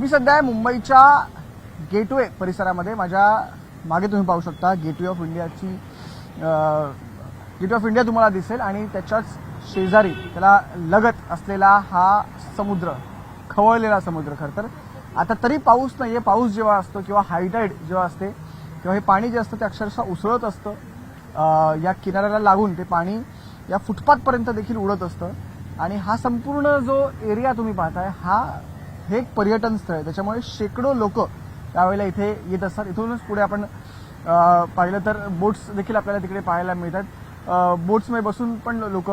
मी सध्या मुंबईच्या गेटवे परिसरामध्ये, माझ्या मागे तुम्ही पाहू शकता गेटवे ऑफ इंडियाची गेटवे ऑफ इंडिया तुम्हाला दिसेल आणि त्याच्याच शेजारी त्याला लगत असलेला हा समुद्र, खवळलेला समुद्र. खरं तर आता तरी पाऊस नाहीये. पाऊस जेव्हा असतो किंवा हायटाईड जेव्हा असते तेव्हा हे पाणी जे असतं ते अक्षरशः उसळत असतं. या किनाऱ्याला लागून ते पाणी या फुटपाथपर्यंत देखील उडत असतं आणि हा संपूर्ण जो एरिया तुम्ही पाहताय हे एक पर्यटन स्थळ आहे. त्याच्यामुळे शेकडो लोक त्यावेळेला इथे येत असतात. इथूनच पुढे आपण पाहिलं तर बोट्स देखील आपल्याला तिकडे पाहायला मिळतात. बोट्समध्ये बसून पण लोक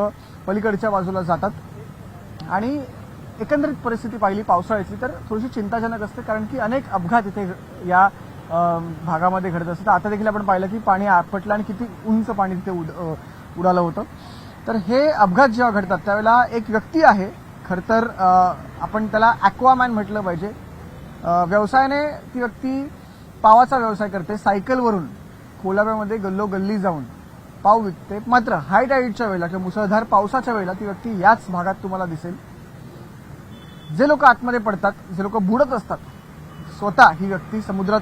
पलीकडच्या बाजूला जातात आणि एकंदरीत परिस्थिती पाहिली पावसाळ्याची तर थोडीशी चिंताजनक असते, कारण की अनेक अपघात इथे या भागामध्ये घडत असतात. आता देखील आपण पाहिलं की पाणी आपटलं आणि किती उंच पाणी तिथे उडालं होतं. तर हे अपघात जेव्हा घडतात त्यावेळेला एक व्यक्ती आहे, खरं तर आपण त्याला ॲक्वामॅन म्हटलं पाहिजे. व्यवसायाने ती व्यक्ती पावाचा व्यवसाय करते. सायकलवरून कोलाब्यामध्ये गल्लोगल्ली जाऊन पाव विकते. मात्र हाय टाईडच्या वेळेला किंवा मुसळधार पावसाच्या वेळेला ती व्यक्ती याच भागात तुम्हाला दिसेल. जे लोक आतमध्ये पडतात, जे लोक बुडत असतात, स्वतः ही व्यक्ती समुद्रात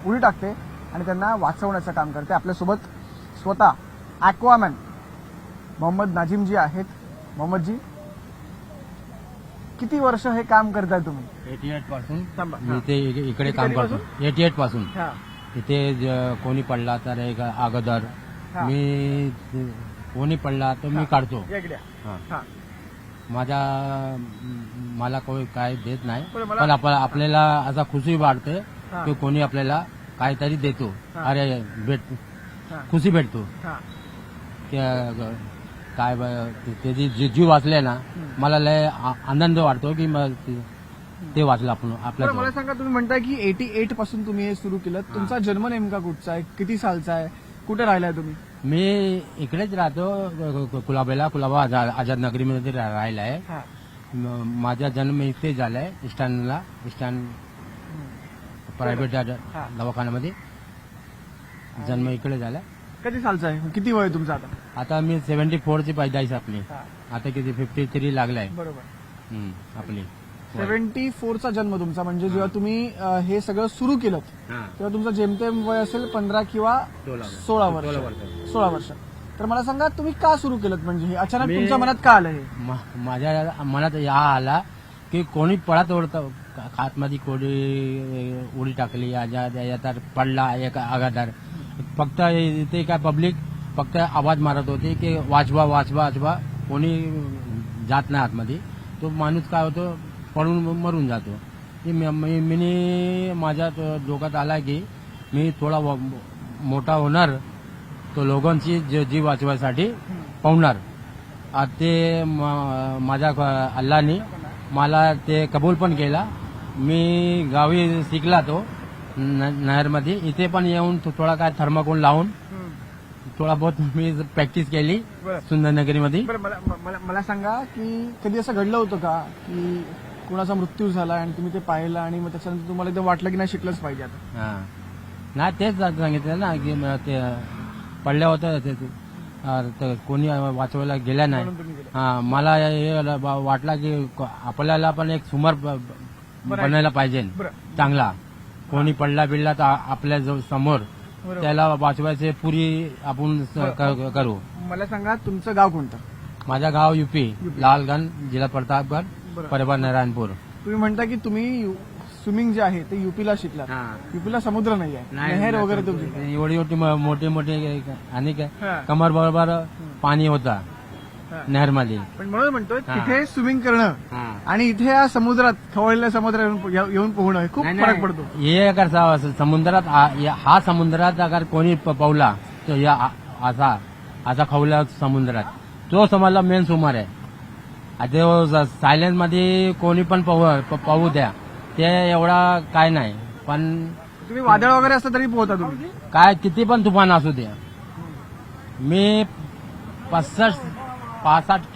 उडी टाकते आणि त्यांना वाचवण्याचं काम करते. आपल्यासोबत स्वतः ॲक्वामॅन मोहम्मद नाजिमजी आहेत. मोहम्मदजी, किती वर्ष हे काम करताय तुम्ही? 88 पासून मी ते इकडे काम करतो. 88 पासून इथे कोणी पडला तर एक अगोदर मी, कोणी पडला तर मी काढतो. मला कोणी काय देत नाही, पण आपल्याला असा खुशी वाटते की कोणी आपल्याला काहीतरी देतो. अरे खुशी भेटतो. काय त्याची जीव वाचले ना, मला लय आनंद वाटतो की ते वाचलं आपण आपल्या. मला सांगा, तुम्ही म्हणताय की 88 पासून तुम्ही हे सुरू केलं. तुमचा जन्म नेमका कुठचा आहे? किती सालचा आहे? कुठे राहिलाय तुम्ही? मी इकडेच राहतो, कुलाबा आझाद नगरीमध्ये राहिला आहे. माझा जन्म इथे झालाय स्टँड प्रायव्हेट दवाखान्यामध्ये. जन्म इकडे झाला. किती सालचा आहे? किती वय आहे तुमचं आता? आता मी 74 ची पैदाईश आपली. आता किती 53 लागलाय. बरोबर. आपली 74चा जन्म तुमचा. म्हणजे जेव्हा तुम्ही हे सगळं सुरू केलं तेव्हा तुमचं जेमतेम वय असेल 15 किंवा 16 वर्ष. तर मला सांगा, तुम्ही का सुरू केलं? म्हणजे हे अचानक तुमच्या मनात का आलं? हे माझ्या मनात हा आला की कोणी पळत ओढतं आतमध्ये, कोणी उडी टाकली तर पडला एक अगाधार. फक्त इथे काय पब्लिक फक्त आवाज मारत होती की वाचवा वाचवा वाचवा. कोणी जात नाही आतमध्ये. तो माणूस काय होतो, पडून मरून जातो. मी माझ्या डोक्यात आला की मी थोडा मोठा होणार, तो लोकांची जीव वाचवायसाठी पावणार. ते माझ्या अल्लाने मला ते कबूल पण केला. मी गावी शिकला तो नहरमध्ये. इथे पण येऊन थोडा काय थर्माकोल लावून थोडा बहुत मी प्रॅक्टिस केली सुंदरनगरीमध्ये. मला सांगा की कधी असं घडलं होतं का की कुणाचा मृत्यू झाला आणि तुम्ही ते पाहिलं आणि मग त्याच्यानंतर तुम्हाला ते वाटलं की नाही, शिकलंच पाहिजे आता? नाही, तेच सांगितलं ना की ते पडल्या होत्या, कोणी वाचवायला गेल्या नाही. मला हे वाटलं की आपल्याला पण एक सुमार बनायला पाहिजे चांगला. कोणी पडला बिडला तर आपल्या समोर त्याला वाचवायचे पुरी आपण करू. मला सांगा, तुमचं गाव कोणतं? माझं गाव युपी, लालगंज, जिल्हा प्रतापगड, परिवार नारायणपूर. तुम्ही म्हणता की तुम्ही स्विमिंग जे आहे ते युपीला शिकला. युपीला समुद्र नाही आहे, नहर वगैरे तुमची एवढी मोठे मोठे आणि कमर बरोबर पाणी होता नहरमध्ये. पण म्हणून म्हणतोय तिथे स्विमिंग करणं आणि इथे या समुद्रात, खवळलेल्या समुद्रात येऊन पोहणं खूप फरक पडतो. हे अगर समुद्रात हा समुद्रात अगर कोणी पावला तर या असा खवल्या समुद्रात तो समजला मेन सुमार आहे. आता सायलेंट मध्ये कोणी पण पाहू द्या, ते एवढा काय नाही. पण तुम्ही वादळ वगैरे असतं तरी पोहता तुम्ही? काय किती पण तुफान असू द्या. मी 65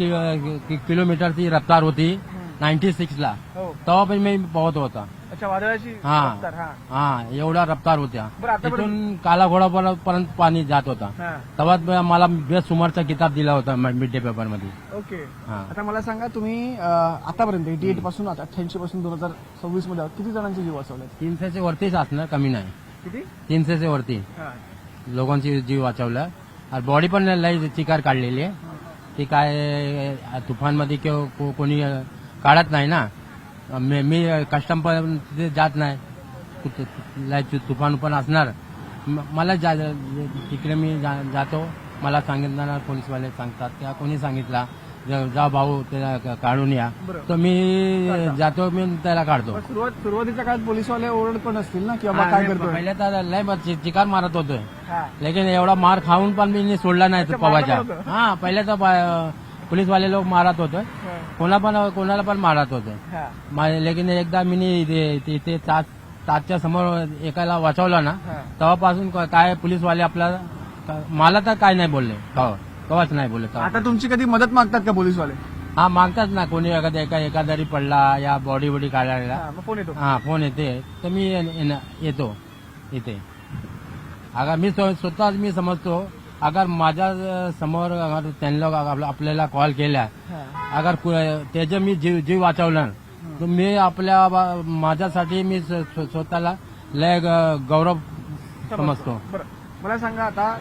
किलोमीटरची रफ्तार होती 96 ला, तेव्हा पण मी पोहत होता. अच्छा, वादळाची हा. रफ्तार, हा. हा एवढा रफ्तार होत्या. बरं, आतापर्यंत- तिथून काला घोडापर्यंत पाणी जात होता. हा. तेव्हा मला बेस्ट सुमारचा किताब दिला होता मिड डे पेपर मध्ये. ओके. हा. आता मला सांगा, तुम्ही आतापर्यंत 88 पासून आता 88 पासून 2026 मध्ये आहोत, किती जणांचे जीव वाचवले? 300च्या वरतीच असणार, कमी नाही. किती? 300च्या वरती हा. लोकांची जीव वाचवला. आणि बॉडी पण लई चिकार काढलेली आहे. ती काय तुफानमध्ये कोणी काढत नाही ना. मी कस्टम पण तिथे जात नाही. तुफान पण असणार. मला तिकडे मी जातो. मला सांगितलं पोलीसवाले सांगतात किंवा कोणी सांगितला जा भाऊ त्याला काढून या, बरं. तर मी जातो, मी त्याला काढतो. सुरुवातीच्या काळात पोलीसवाले ओरड पण असतील ना, की बाबा काय करतोय? पहिले तर लय चिकार मारत होतोय. हा. लेकिन एवढा मार खाऊन पण मी सोडला नाही अच्छा, पवाच्या. मारत होतं? हा, पहिले तर पोलीसवाले लोक मारत होते, हा. कोणाला पण मारत होते. हा. लेकिन एकदा मी इथे ताजच्या समोर एकाला वाचवलं ना, हा. तेव्हापासून काय पोलीसवाले आपल्याला मला तर काय नाही बोलले, कवाच नाही बोलले. आता तुमची कधी मदत मागतात का पोलीसवाले? हा, मागतात ना. कोणी एखादा पडला या बॉडी काढायला, हा, मग फोन येतो. हा फोन येते, तर मी येतो इथे. अगर मी स्वतः मी समजतो, अगर माझ्या समोर अगर त्यांना आपल्याला कॉल केला, हा. अगर त्याचे मी जीव वाचवला, तर मी माझ्यासाठी मी स्वतःला लय गौरव समजतो. बरं, मला सांगा आता,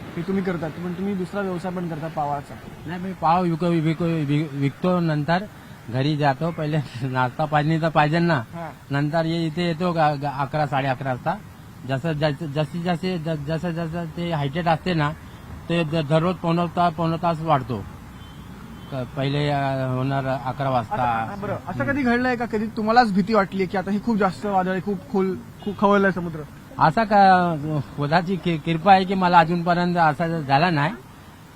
हे तुम्ही करतात पण तुम्ही दुसरा व्यवसाय पण करता पावाचा. नाही, मी पाव विकतो. नंतर घरी जातो. पहिले नाश्ता पाणी तर पाहिजे ना. हा. नंतर इथे येतो 11 साडे 11 वाजता. जसं ते हायटेड असते ना, ते दररोज पावणे तास वाढतो. पहिले होणार 11 वाजता. बरं, असं कधी घडलंय का, कधी तुम्हालाच भीती वाटली की आता ही खूप जास्त वादळ आहे, खूप खवळलंय समुद्र? असा का खुदाची कृपा आहे की मला अजूनपर्यंत असा झाला नाही.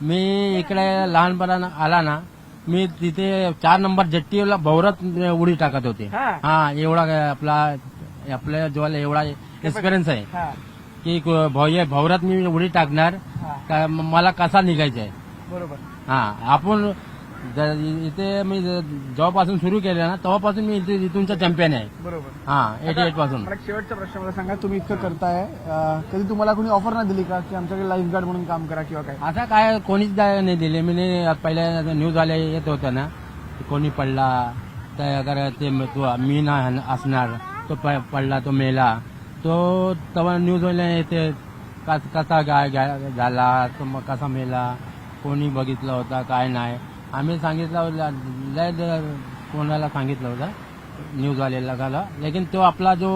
मी इकडे लहानपणा आला ना, मी तिथे 4 नंबर जेट्टीला भवरत उडी टाकत होते. हा. हा, एवढा आपल्या जेव्हा एवढा एक्सपिरियन्स आहे हा. की भवरात मी उडी टाकणार, हा. मला कसा निघायचा आहे. बरोबर. हा, आपण इथे मी जेव्हापासून सुरू केलं ना, तेव्हापासून मी इथूनचा चॅम्पियन आहे. बरोबर. हा, 88 पासून. मला एक शेवटचा प्रश्न, मला सांगा, तुम्ही इतकं करताय, कधी तुम्हाला कोणी ऑफर नाही दिली का की आमच्याकडे लाईफ गार्ड म्हणून काम करा किंवा काय? आता काय कोणीच नाही दिले. मी पहिल्या न्यूज वाले येत होतं ना, कोणी पडला तर अगर ते मी ना असणार, तो पडला, तो मेला, तो तेव्हा न्यूज वाले येते कसा झाला, तो मग कसा मेला, कोणी बघितलं होता काय नाही. आम्ही सांगितलं, लय कोणाला सांगितलं होतं न्यूजवाल्याला, लेकिन तो आपला जो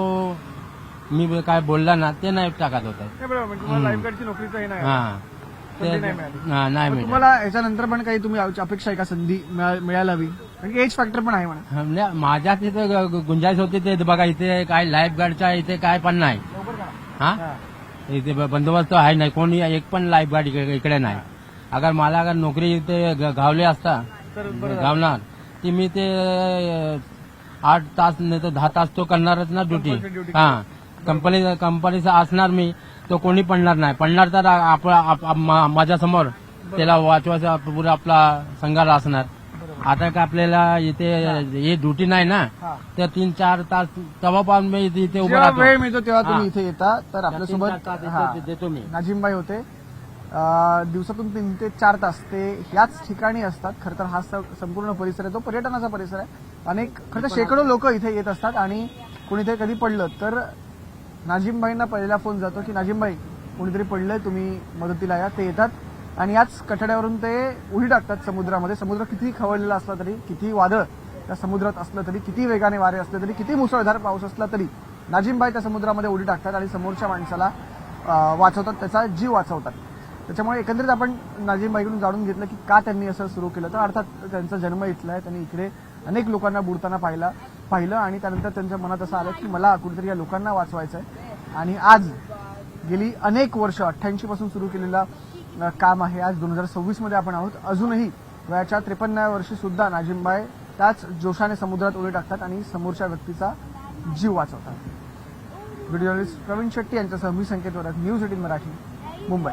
मी काय बोलला ना, ते नाही टाकत होता. बरोबर, म्हणजे तुम्हाला लाईफ गार्डची नोकरीचं हे नाही. हा, संधी नाही मिळाली. नाही मग मिळाली. तुम्हाला याच्यानंतर पण काही तुम्ही अपेक्षा आहे का, संधी मिळायला हवी? कारण एज फॅक्टर पण आहे म्हणा. म्हणजे माझ्या तिथे गुंजाईश होती ते बघा, इथे काय लाईफ गार्डच्या इथे काय पण नाही. हा, इथे बंदोबस्त आहे नाही, कोणी एक पण लाईफ गार्ड इकडे नाही. अगर मला अगर नोकरी इथे गावली असता, गावणार, ती मी ते 8 तास नाही तर 10 तास तो करणारच ना ड्युटी. हा, कंपनीचा असणार मी, तो कोणी पडणार नाही. पडणार तर माझ्या समोर त्याला वाचवायचा पुरा आपला संघाला असणार. आता का आपल्याला इथे हे ड्युटी नाही ना, तर 3-4 तास तेव्हा पाहून मी इथे उभं राहतो. वेळ मिळतो तेव्हा तुम्ही इथे येता. तर आपल्यासोबत देतो मी. नाजिमबाई होते. दिवसातून 3 ते 4 तास ते याच ठिकाणी असतात. खरं तर हा संपूर्ण परिसर आहे तो पर्यटनाचा परिसर आहे. अनेक खरं तर शेकडो लोक इथे येत असतात आणि कोणी इथे कधी पडलं तर नाजिमबाईंना पहिला फोन जातो की नाजिमबाई, कोणीतरी पडलंय, तुम्ही मदतीला या. ते येतात आणि याच कठड्यावरून ते उडी टाकतात समुद्रामध्ये. समुद्र किती खवळलेला असला तरी, किती वादळ त्या समुद्रात असलं तरी, किती वेगाने वारे असले तरी, किती मुसळधार पाऊस असला तरी नाजिमबाई त्या समुद्रामध्ये उडी टाकतात आणि समोरच्या माणसाला वाचवतात, त्याचा जीव वाचवतात. त्याच्यामुळे एकंदरीत आपण नाजिमबाईकडून जाणून घेतलं की का त्यांनी असं सुरू केलं. तर अर्थात त्यांचा जन्म इथला आहे, त्यांनी इकडे अनेक लोकांना बुडताना पाहिलं आणि त्यानंतर त्यांच्या मनात असं आलं की मला कुठेतरी या लोकांना वाचवायचं आहे. आणि आज गेली अनेक वर्ष 88 पासून सुरू केलेलं काम आहे. आज 2026 मध्ये आपण आहोत. अजूनही वयाच्या 53व्या वर्षी सुद्धा नाजिमबाई त्याच जोशाने समुद्रात उडी टाकतात आणि समोरच्या व्यक्तीचा जीव वाचवतात. व्हिडिओ जर्नलिस्ट प्रवीण शेट्टी यांच्यासह मी संकेत वरात, न्यूज 18 मराठी, मुंबई.